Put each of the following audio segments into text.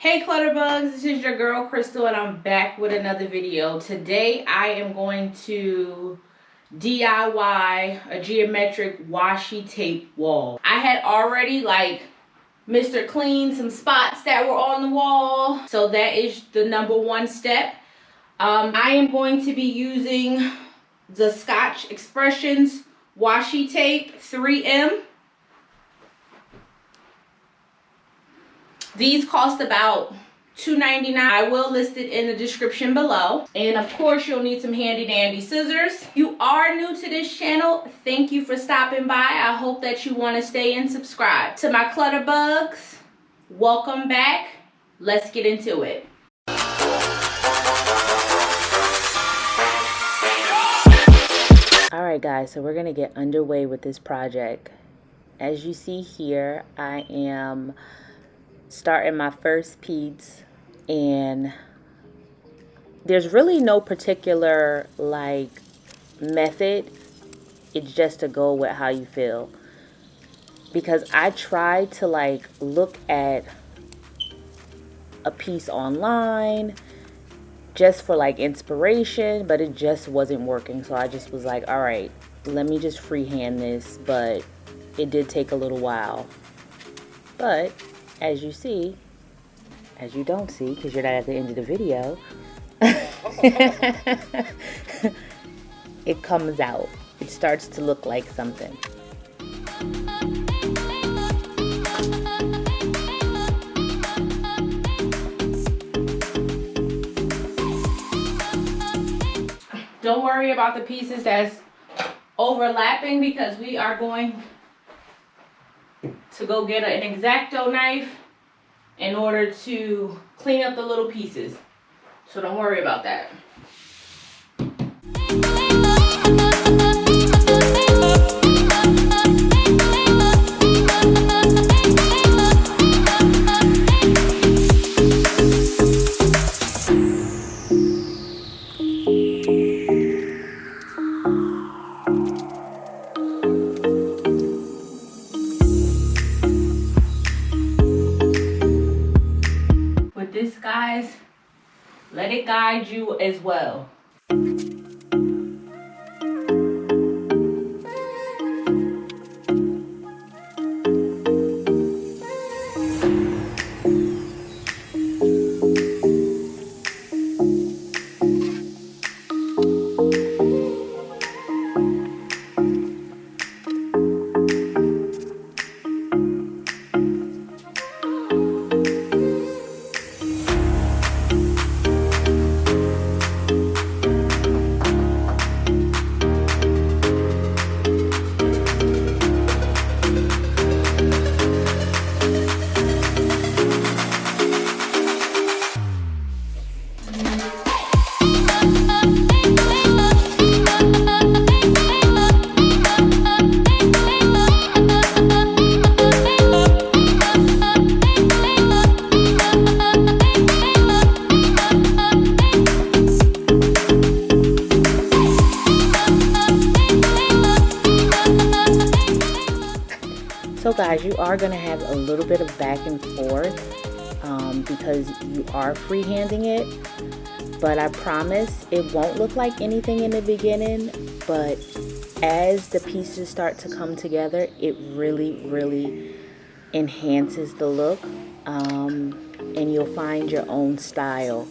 Hey Klutterbugs, this is your girl Crystal and I'm back with another video. Today I am going to DIY a geometric washi tape wall. I had already Mr. Clean some spots that were on the wall. So that is the number one step. I am going to be using the Scotch Expressions washi tape 3M. These cost about $2.99. I will list it in the description below. And of course, you'll need some handy dandy scissors. If you are new to this channel, thank you for stopping by. I hope that you want to stay and subscribe. To my Klutterbugs, welcome back. Let's get into it. Alright guys, so we're going to get underway with this project. As you see here, I am starting my first piece, and there's really no particular method. It's just to go with how you feel, because I tried to look at a piece online just for inspiration, but it just wasn't working. So I just was like, all right, let me just freehand this. But it did take a little while, but as you see, as you don't see because you're not at the end of the video, it comes out. It starts to look like something. Don't worry about the pieces that's overlapping, because we are going to go get an X-Acto knife in order to clean up the little pieces. So don't worry about that. Guys, let it guide you as well. So guys, you are going to have a little bit of back and forth because you are freehanding it, but I promise it won't look like anything in the beginning, but as the pieces start to come together, it really enhances the look, and you'll find your own style.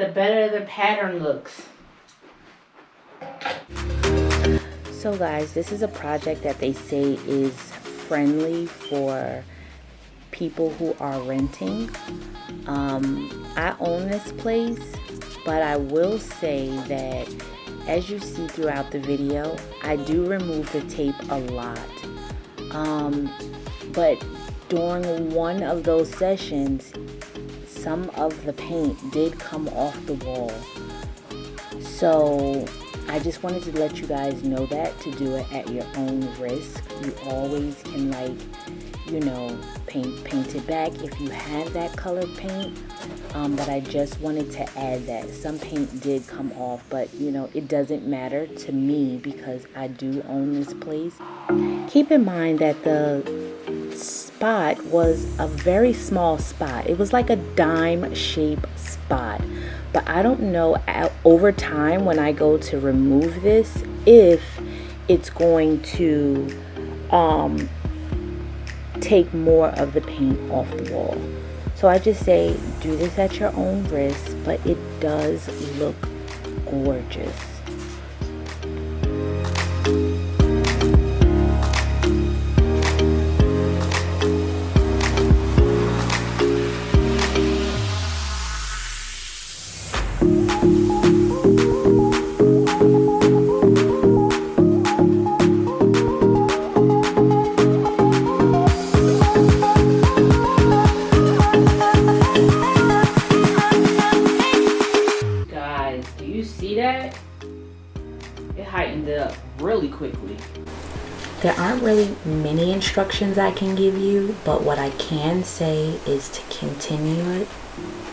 the better the pattern looks. So guys, this is a project that they say is friendly for people who are renting. I own this place, but I will say that as you see throughout the video, I do remove the tape a lot. But during one of those sessions, some of the paint did come off the wall. So I just wanted to let you guys know that, to do it at your own risk. You always can, like, you know, paint it back if you have that colored paint. But I just wanted to add that some paint did come off, but you know, it doesn't matter to me because I do own this place. Keep in mind that the spot was a very small spot. It was like a dime shape spot. But I don't know over time when I go to remove this if it's going to take more of the paint off the wall. So I just say do this at your own risk, but it does look gorgeous. Really quickly. There aren't really many instructions I can give you, but what I can say is to continue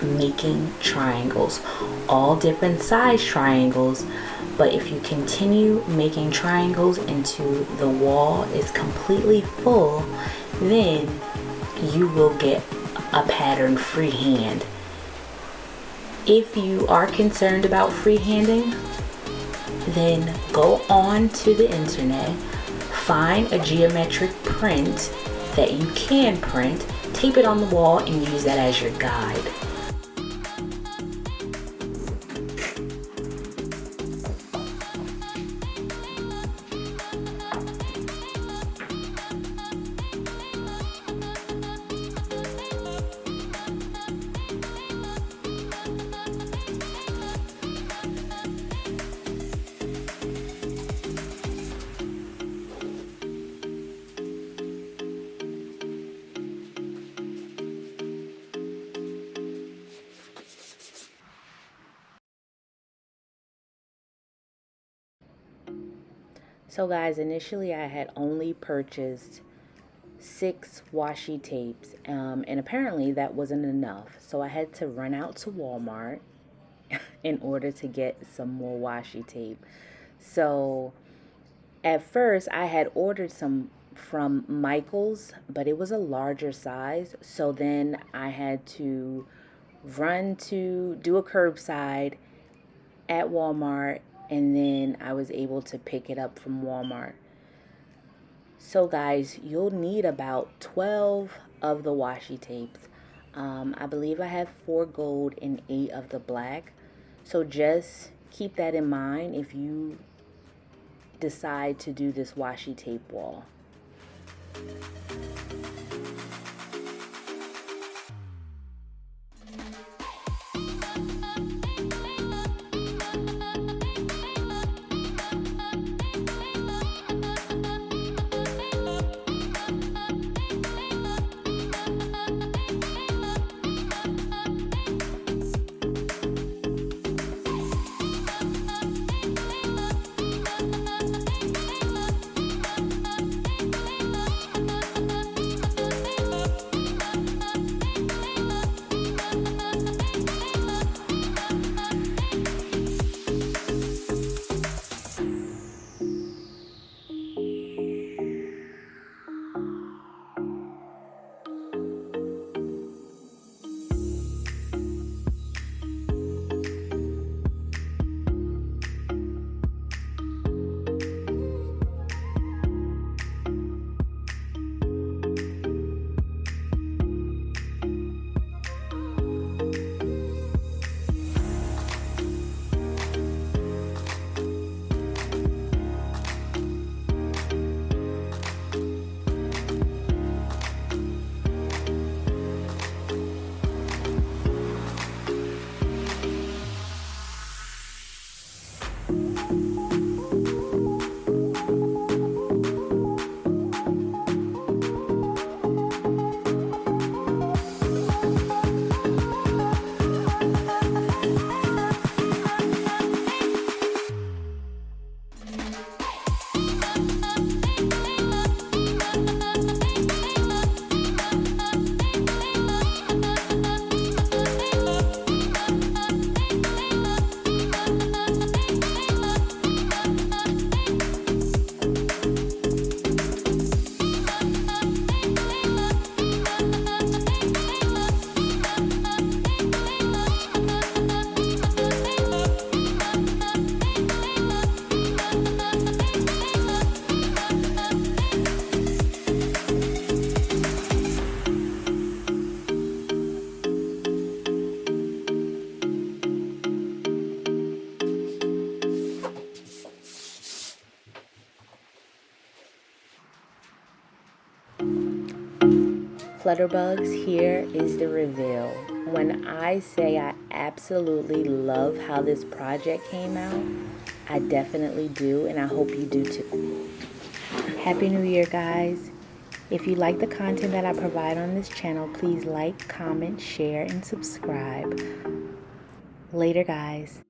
making triangles, all different size triangles. But if you continue making triangles until the wall is completely full, then you will get a pattern freehand. If you are concerned about freehanding, then go on to the internet, find a geometric print that you can print, tape it on the wall, and use that as your guide. So guys, initially I had only purchased 6 washi tapes, and apparently that wasn't enough. So I had to run out to Walmart in order to get some more washi tape. So at first I had ordered some from Michael's, but it was a larger size. So then I had to run to do a curbside at Walmart, and then I was able to pick it up from Walmart. So guys, you'll need about 12 of the washi tapes. I believe I have 4 gold and 8 of the black. So just keep that in mind if you decide to do this washi tape wall. Klutterbugs, here is the reveal. When I say I absolutely love how this project came out, I definitely do, and I hope you do too. Happy New Year, guys. If you like the content that I provide on this channel, please like, comment, share, and subscribe. Later, guys.